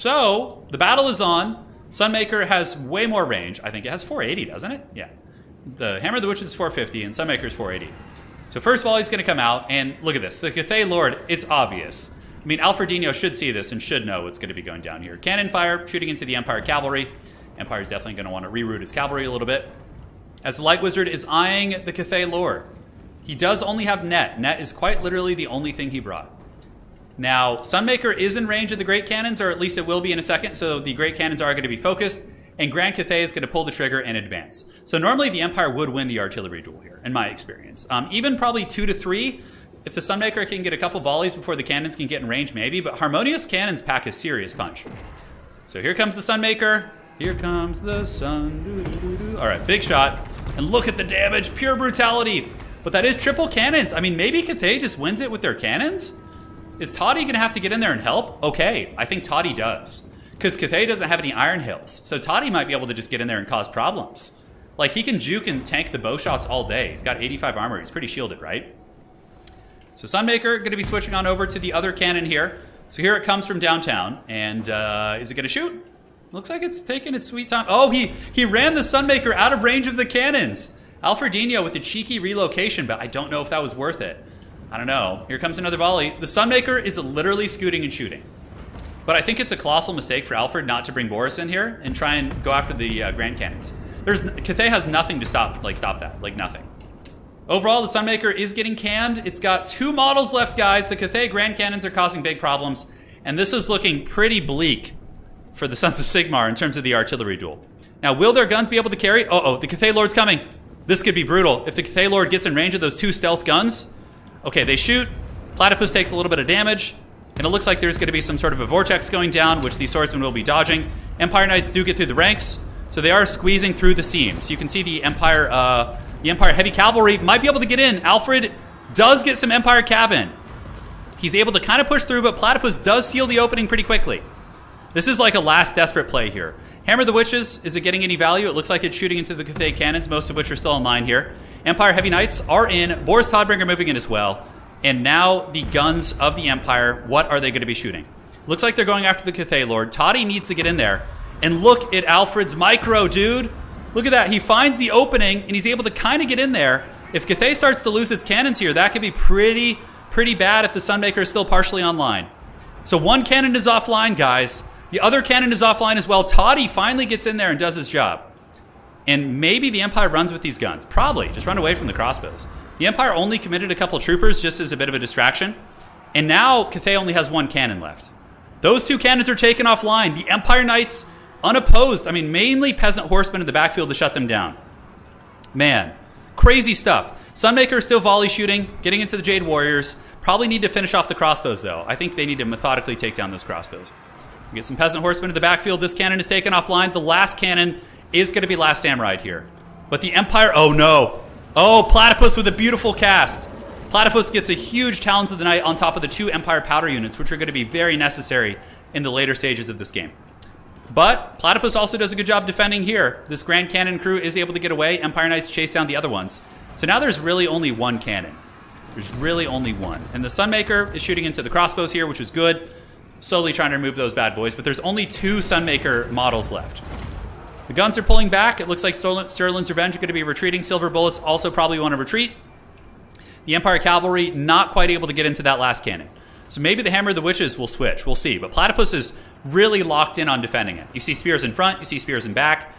So the battle is on. Sunmaker has way more range. I think it has 480, doesn't it? Yeah. The Hammer of the Witches is 450 and Sunmaker is 480. So first volley's going to come out, and look at this. The Cathay Lord, it's obvious. I mean, Alfredino should see this and should know what's going to be going down here. Cannon fire, shooting into the Empire Cavalry. Empire's definitely going to want to reroute his cavalry a little bit. As the Light Wizard is eyeing the Cathay Lord. He does only have net. Net is quite literally the only thing he brought. Now, Sunmaker is in range of the Great Cannons, or at least it will be in a second, so the Great Cannons are going to be focused, and Grand Cathay is going to pull the trigger and advance. So normally the Empire would win the artillery duel here, in my experience. Even probably 2 to 3, if the Sunmaker can get a couple volleys before the cannons can get in range, maybe, but Harmonious Cannons pack a serious punch. So here comes the Sunmaker. Here comes the sun. All right, big shot. And look at the damage, pure brutality. But that is triple cannons. I mean, maybe Cathay just wins it with their cannons? Is Toddy going to have to get in there and help? Okay, I think Toddy does. Because Cathay doesn't have any iron hills. So Toddy might be able to just get in there and cause problems. Like, he can juke and tank the bow shots all day. He's got 85 armor. He's pretty shielded, right? So Sunmaker going to be switching on over to the other cannon here. So here it comes from downtown. And is it going to shoot? Looks like it's taking its sweet time. Oh, he ran the Sunmaker out of range of the cannons. Alfredino with the cheeky relocation, but I don't know if that was worth it. I don't know. Here comes another volley. The Sunmaker is literally scooting and shooting. But I think it's a colossal mistake for Alfred not to bring Boris in here and try and go after the Grand Cannons. Cathay has nothing to stop that. Like, nothing. Overall, the Sunmaker is getting canned. It's got 2 models left, guys. The Cathay Grand Cannons are causing big problems. And this is looking pretty bleak for the Sons of Sigmar in terms of the artillery duel. Now, will their guns be able to carry? Uh-oh, the Cathay Lord's coming. This could be brutal. If the Cathay Lord gets in range of those 2 stealth guns, okay, they shoot. Platypus takes a little bit of damage, and it looks like there's going to be some sort of a vortex going down, which the swordsmen will be dodging. Empire Knights do get through the ranks, so they are squeezing through the seams. You can see the Empire Heavy Cavalry might be able to get in. Alfred does get some Empire Cav in. He's able to kind of push through, but Platypus does seal the opening pretty quickly. This is like a last desperate play here. Hammer of the Witches, is it getting any value? It looks like it's shooting into the Cathay cannons, most of which are still online here. Empire Heavy Knights are in. Boris Todbringer moving in as well. And now the guns of the Empire, what are they going to be shooting? Looks like they're going after the Cathay Lord. Toddy needs to get in there. And look at Alfred's micro, dude. Look at that. He finds the opening, and he's able to kind of get in there. If Cathay starts to lose its cannons here, that could be pretty bad if the Sunmaker is still partially online. So one cannon is offline, guys. The other cannon is offline as well. Toddy finally gets in there and does his job. And maybe the Empire runs with these guns. Probably. Just run away from the crossbows. The Empire only committed a couple troopers just as a bit of a distraction. And now Cathay only has 1 cannon left. Those 2 cannons are taken offline. The Empire Knights unopposed. I mean, mainly peasant horsemen in the backfield to shut them down. Man, crazy stuff. Sunmaker is still volley shooting, getting into the Jade Warriors. Probably need to finish off the crossbows, though. I think they need to methodically take down those crossbows. We get some peasant horsemen in the backfield. This cannon is taken offline. The last cannon is going to be Last Samurai here. But the Empire, oh no. Oh, Platypus with a beautiful cast. Platypus gets a huge Talons of the Night on top of the 2 Empire powder units, which are going to be very necessary in the later stages of this game. But Platypus also does a good job defending here. This Grand Cannon crew is able to get away. Empire Knights chase down the other ones. So now there's really only 1 cannon. There's really only 1. And the Sunmaker is shooting into the crossbows here, which is good. Slowly trying to remove those bad boys. But there's only 2 Sunmaker models left. The guns are pulling back. It looks like Sterling's Revenge are going to be retreating. Silver Bullets also probably want to retreat. The Empire Cavalry not quite able to get into that last cannon. So maybe the Hammer of the Witches will switch. We'll see. But Platypus is really locked in on defending it. You see spears in front. You see spears in back.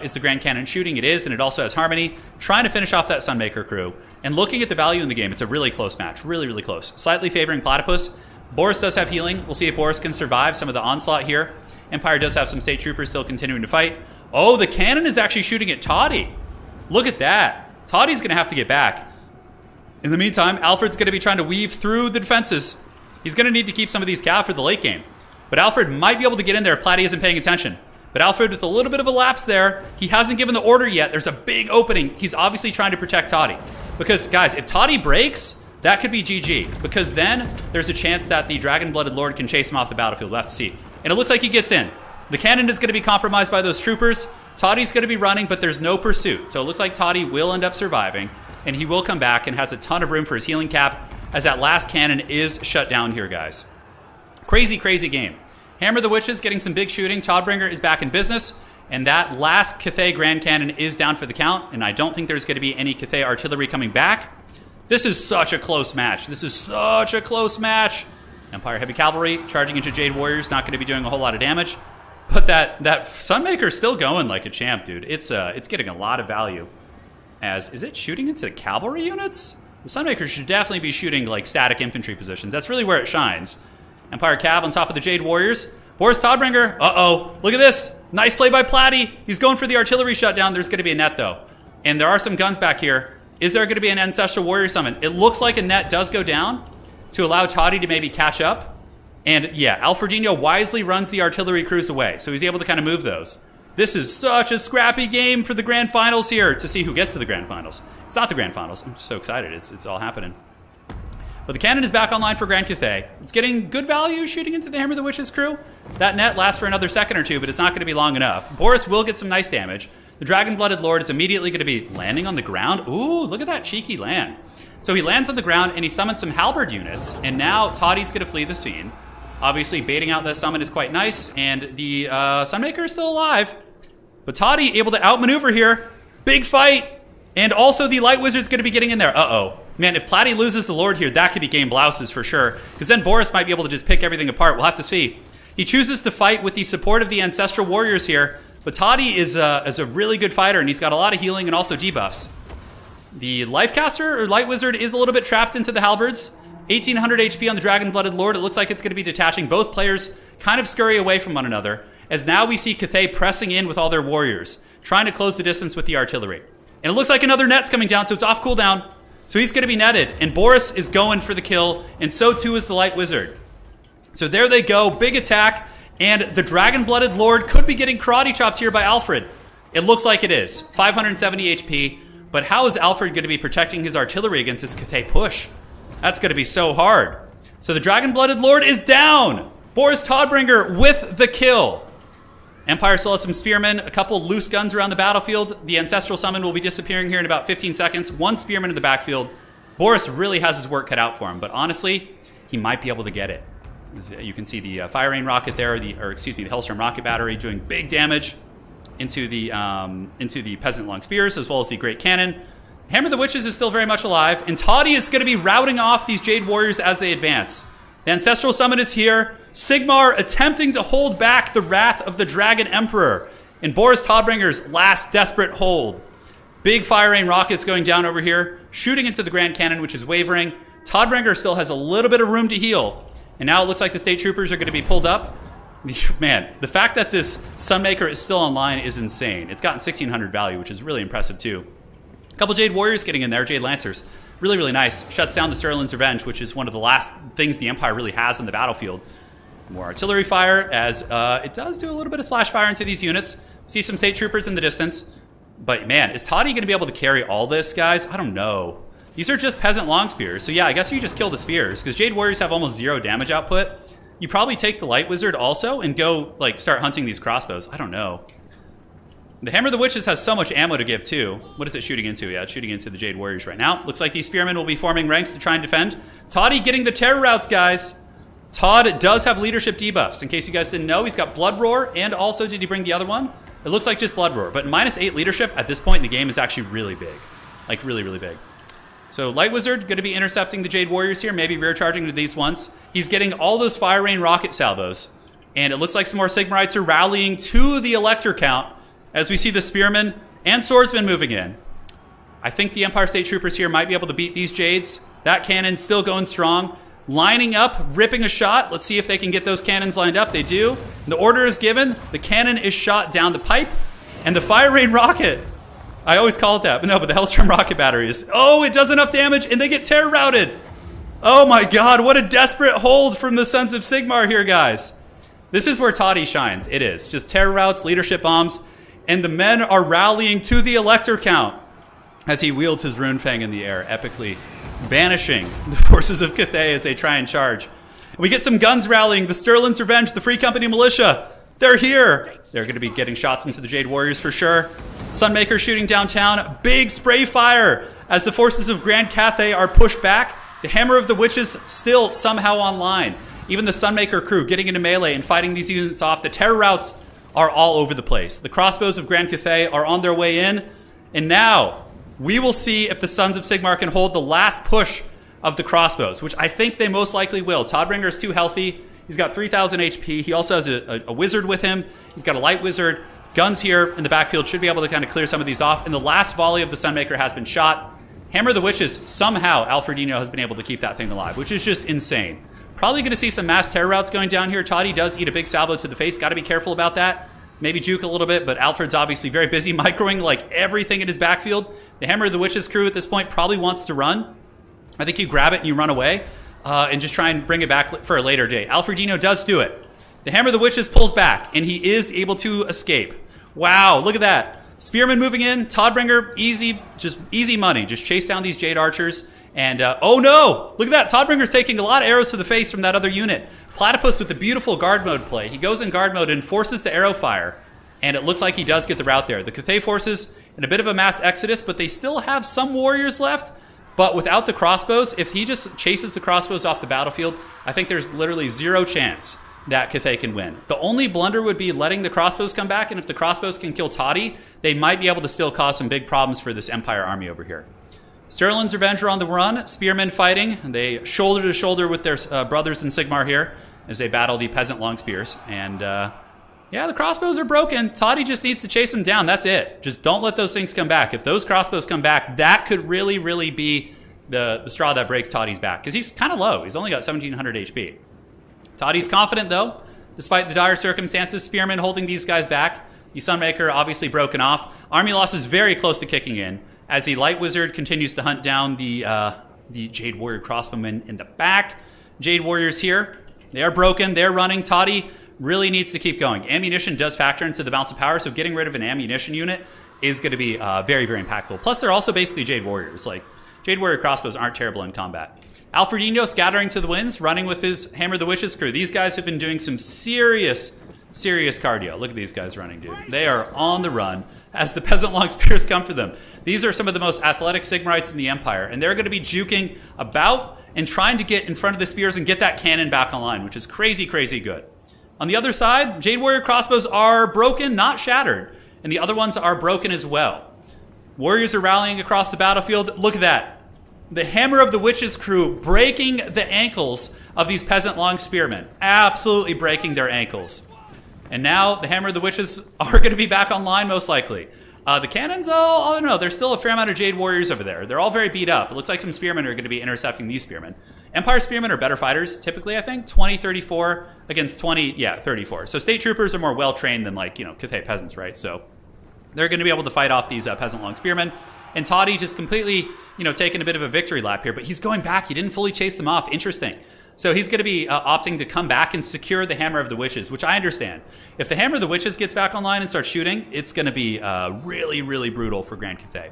Is the Grand Cannon shooting? It is, and it also has Harmony. Trying to finish off that Sunmaker crew. And looking at the value in the game, it's a really close match. Really close. Slightly favoring Platypus. Boris does have healing. We'll see if Boris can survive some of the onslaught here. Empire does have some state troopers still continuing to fight. Oh, the cannon is actually shooting at Toddy. Look at that. Toddy's going to have to get back. In the meantime, Alfred's going to be trying to weave through the defenses. He's going to need to keep some of these cav for the late game. But Alfred might be able to get in there if Platty isn't paying attention. But Alfred, with a little bit of a lapse there, he hasn't given the order yet. There's a big opening. He's obviously trying to protect Toddy. Because, guys, if Toddy breaks, that could be GG. Because then there's a chance that the Dragon-Blooded Lord can chase him off the battlefield. We'll have to see. And it looks like he gets in. The cannon is going to be compromised by those troopers. Toddy's going to be running, but there's no pursuit. So it looks like Toddy will end up surviving. And he will come back and has a ton of room for his healing cap as that last cannon is shut down here, guys. Crazy game. Hammer of the Witches getting some big shooting. Todbringer is back in business. And that last Cathay Grand Cannon is down for the count. And I don't think there's going to be any Cathay artillery coming back. This is such a close match. This is such a close match. Empire Heavy Cavalry charging into Jade Warriors. Not going to be doing a whole lot of damage. But that Sunmaker is still going like a champ, dude. It's getting a lot of value. Is it shooting into cavalry units? The Sunmaker should definitely be shooting like static infantry positions. That's really where it shines. Empire Cav on top of the Jade Warriors. Boris Todbringer. Uh-oh. Look at this. Nice play by Platty. He's going for the artillery shutdown. There's going to be a net, though. And there are some guns back here. Is there going to be an Ancestral Warrior Summon? It looks like a net does go down to allow Toddy to maybe catch up. And yeah, Alfredino wisely runs the artillery crews away. So he's able to kind of move those. This is such a scrappy game for the Grand Finals here to see who gets to the Grand Finals. It's not the Grand Finals. I'm so excited. It's all happening. But the cannon is back online for Grand Cathay. It's getting good value shooting into the Hammer of the Witches crew. That net lasts for another second or two, but it's not going to be long enough. Boris will get some nice damage. The Dragon-Blooded Lord is immediately going to be landing on the ground. Ooh, look at that cheeky land. So he lands on the ground and he summons some halberd units. And now Toddy's going to flee the scene. Obviously, baiting out the summon is quite nice. And the Sunmaker is still alive. But Toddy able to outmaneuver here. Big fight. And also the Light Wizard's going to be getting in there. Uh-oh. Man, if Platty loses the Lord here, that could be game blouses for sure. Because then Boris might be able to just pick everything apart. We'll have to see. He chooses to fight with the support of the Ancestral Warriors here. But Toddy is a really good fighter, and he's got a lot of healing and also debuffs. The Lifecaster, or Light Wizard, is a little bit trapped into the halberds. 1800 HP on the Dragon-Blooded Lord. It looks like it's going to be detaching. Both players kind of scurry away from one another. As now we see Cathay pressing in with all their warriors, trying to close the distance with the artillery. And it looks like another net's coming down, so it's off cooldown. So he's going to be netted, and Boris is going for the kill, and so too is the Light Wizard. So there they go, big attack, and the Dragon-Blooded Lord could be getting karate chopped here by Alfred. It looks like it is. 570 HP, but how is Alfred going to be protecting his artillery against this Cathay push? That's going to be so hard. So the Dragon-Blooded Lord is down! Boris Todbringer with the kill. Empire still has some spearmen, a couple loose guns around the battlefield. The Ancestral Summon will be disappearing here in about 15 seconds. One spearman in the backfield. Boris really has his work cut out for him, but honestly, he might be able to get it. As you can see the Fire Rain rocket there, the Hellstorm rocket battery doing big damage into the Peasant Long Spears, as well as the Great Cannon. Hammer of the Witches is still very much alive, and Toddy is going to be routing off these Jade Warriors as they advance. The Ancestral Summon is here. Sigmar attempting to hold back the wrath of the Dragon Emperor in Boris Todbringer's last desperate hold. Big Fire Rain rockets going down over here, shooting into the Grand Cannon, which is wavering. Todbringer still has a little bit of room to heal. And now it looks like the State Troopers are going to be pulled up. Man, the fact that this Sunmaker is still online is insane. It's gotten 1600 value, which is really impressive too. A couple Jade Warriors getting in there, Jade Lancers. Really, really nice. Shuts down the Sterling's Revenge, which is one of the last things the Empire really has on the battlefield. More artillery fire, as it does do a little bit of splash fire into these units. See some State Troopers in the distance. But man, is Toddy going to be able to carry all this, guys? I don't know. These are just Peasant Long Spears. So yeah, I guess you just kill the Spears, because Jade Warriors have almost 0 damage output. You probably take the Light Wizard also and go, like, start hunting these crossbows. I don't know. The Hammer of the Witches has so much ammo to give, too. What is it shooting into? Yeah, it's shooting into the Jade Warriors right now. Looks like these Spearmen will be forming ranks to try and defend. Toddy getting the terror routes, guys. Todd does have leadership debuffs. In case you guys didn't know, he's got Blood Roar, and also, did he bring the other one? It looks like just Blood Roar, but -8 leadership at this point in the game is actually really big. Like, really, really big. So Light Wizard going to be intercepting the Jade Warriors here, maybe rear charging to these ones. He's getting all those Fire Rain rocket salvos. And it looks like some more Sigmarites are rallying to the Elector count as we see the Spearmen and Swordsmen moving in. I think the Empire State Troopers here might be able to beat these Jades. That cannon still going strong. Lining up, ripping a shot. Let's see if they can get those cannons lined up. They do. The order is given. The cannon is shot down the pipe. And the Fire Rain rocket. I always call it that, but no, but the Hellstorm rocket battery is... Oh, it does enough damage, and they get terror routed. Oh my god, what a desperate hold from the Sons of Sigmar here, guys. This is where Toddy shines. It is. Just terror routes, leadership bombs, and the men are rallying to the Elector count as he wields his Rune Fang in the air, epically banishing the forces of Cathay as they try and charge. We get some guns rallying. The Sterling's Revenge, the Free Company Militia. They're here. They're going to be getting shots into the Jade Warriors for sure. Sunmaker shooting downtown. Big spray fire as the forces of Grand Cathay are pushed back. The Hammer of the Witches still somehow online. Even the Sunmaker crew getting into melee and fighting these units off. The terror routes are all over the place. The crossbows of Grand Cathay are on their way in. And now we will see if the Sons of Sigmar can hold the last push of the crossbows, which I think they most likely will. Todbringer is too healthy. He's got 3,000 HP. He also has a wizard with him. He's got a light wizard. Guns here in the backfield should be able to kind of clear some of these off. And the last volley of the Sunmaker has been shot. Hammer of the Witches, somehow Alfredino has been able to keep that thing alive, which is just insane. Probably going to see some mass terror routes going down here. Toddy does eat a big salvo to the face. Got to be careful about that. Maybe juke a little bit, but Alfred's obviously very busy microing like everything in his backfield. The Hammer of the Witches crew at this point probably wants to run. I think you grab it and you run away. And just try and bring it back for a later date. Alfredino does do it. The Hammer of the Witches pulls back, and he is able to escape. Wow, look at that. Spearman moving in. Todbringer, easy, just easy money. Just chase down these Jade Archers. And, oh no! Look at that. Todbringer's taking a lot of arrows to the face from that other unit. Platypus with the beautiful guard mode play. He goes in guard mode and forces the arrow fire. And it looks like he does get the route there. The Cathay forces in a bit of a mass exodus, but they still have some warriors left. But without the crossbows, if he just chases the crossbows off the battlefield, I think there's literally zero chance that Cathay can win. The only blunder would be letting the crossbows come back, and if the crossbows can kill Toddy, they might be able to still cause some big problems for this Empire army over here. Sterling's Revenge are on the run, spearmen fighting. They shoulder to shoulder with their brothers in Sigmar here as they battle the peasant long spears. And yeah, the crossbows are broken. Toddy just needs to chase them down. That's it. Just don't let those things come back. If those crossbows come back, that could really, really be the straw that breaks Toddy's back. Because he's kind of low. He's only got 1,700 HP. Toddy's confident, though, despite the dire circumstances. Spearmen holding these guys back. The Sunmaker obviously broken off. Army loss is very close to kicking in as the Light Wizard continues to hunt down the Jade Warrior crossbowmen in the back. Jade Warriors here. They are broken. They're running. Toddy really needs to keep going. Ammunition does factor into the balance of power, so getting rid of an ammunition unit is going to be very, very impactful. Plus, they're also basically Jade Warriors. Like, Jade Warrior crossbows aren't terrible in combat. Alfredino scattering to the winds, running with his Hammer of the Witches crew. These guys have been doing some serious cardio. Look at these guys running, dude. They are on the run as the Peasant Long Spears come for them. These are some of the most athletic Sigmarites in the Empire, and they're going to be juking about and trying to get in front of the spears and get that cannon back online, which is crazy, crazy good. On the other side, Jade Warrior crossbows are broken, not shattered, and the other ones are broken as well. Warriors are rallying across the battlefield. Look at that. The Hammer of the Witches crew breaking the ankles of these Peasant Long Spearmen. Absolutely breaking their ankles. And now the Hammer of the Witches are going to be back online, most likely. The cannons, I don't know. There's still a fair amount of Jade Warriors over there. They're all very beat up. It looks like some Spearmen are going to be intercepting these Spearmen. Empire Spearmen are better fighters, typically, I think. 20-34 against 34. So State Troopers are more well-trained than, like, Cathay Peasants, right? So they're going to be able to fight off these Peasant Long Spearmen. And Toddy just completely, taking a bit of a victory lap here. But he's going back. He didn't fully chase them off. Interesting. So he's going to be opting to come back and secure the Hammer of the Witches, which I understand. If the Hammer of the Witches gets back online and starts shooting, it's going to be really, really brutal for Grand Cathay.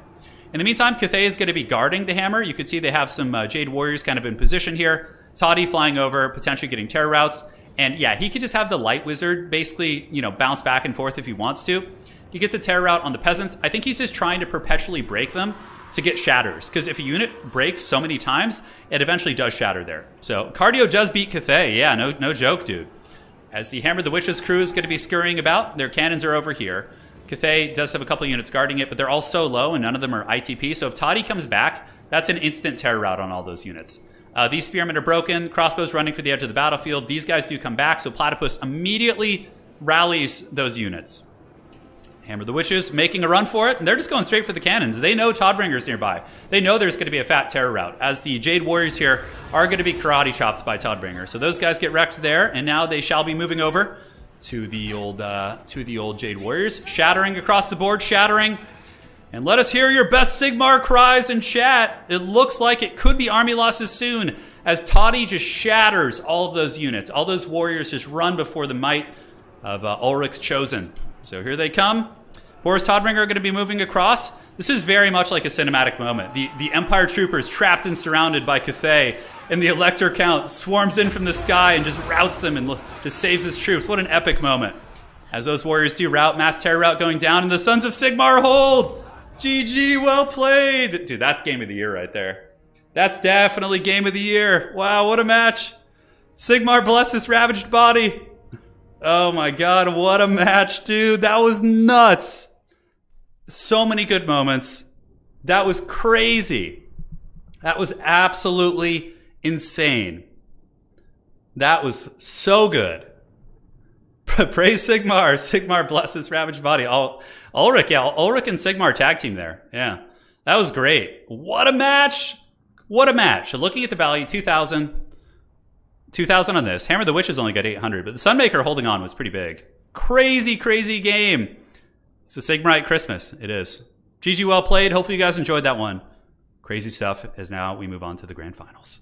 In the meantime, Cathay is going to be guarding the Hammer. You can see they have some Jade Warriors kind of in position here. Toddy flying over, potentially getting terror routes. And yeah, he could just have the Light Wizard basically, bounce back and forth if he wants to. He gets a terror route on the Peasants. I think he's just trying to perpetually break them to get shatters, because if a unit breaks so many times, it eventually does shatter there. So cardio does beat Cathay. Yeah, no joke, dude. As the Hammer of the Witches crew is going to be scurrying about, their cannons are over here. Cathay does have a couple units guarding it, but they're all so low and none of them are ITP. So if Toddy comes back, that's an instant terror route on all those units. These Spearmen are broken. Crossbows running for the edge of the battlefield. These guys do come back, so Platypus immediately rallies those units. Hammer of the Witches making a run for it, and they're just going straight for the cannons. They know Todbringer's nearby. They know there's going to be a fat terror route, as the Jade Warriors here are going to be karate chopped by Todbringer. So those guys get wrecked there, and now they shall be moving over to the old Jade Warriors, shattering across the board, shattering. And let us hear your best Sigmar cries in chat. It looks like it could be army losses soon, as Toddy just shatters all of those units. All those warriors just run before the might of Ulrich's Chosen. So here they come. Boris Todbringer are going to be moving across. This is very much like a cinematic moment. The Empire troopers trapped and surrounded by Cathay, and the Elector Count swarms in from the sky and just routs them and just saves his troops. What an epic moment. As those warriors do rout, mass terror route going down, and the Sons of Sigmar hold. GG, well played. Dude, that's game of the year right there. That's definitely game of the year. Wow, what a match. Sigmar, bless this ravaged body. Oh my god, what a match, dude. That was nuts. So many good moments. That was crazy. That was absolutely insane. That was so good. Praise Sigmar. Sigmar bless his ravaged body. Ulrich and Sigmar tag team there. Yeah, that was great. What a match. What a match. So looking at the value, 2,000 on this. Hammer the Witches only got 800, but the Sunmaker holding on was pretty big. Crazy, crazy game. It's a Sigmarite Christmas. It is. GG, well played. Hopefully you guys enjoyed that one. Crazy stuff as now we move on to the grand finals.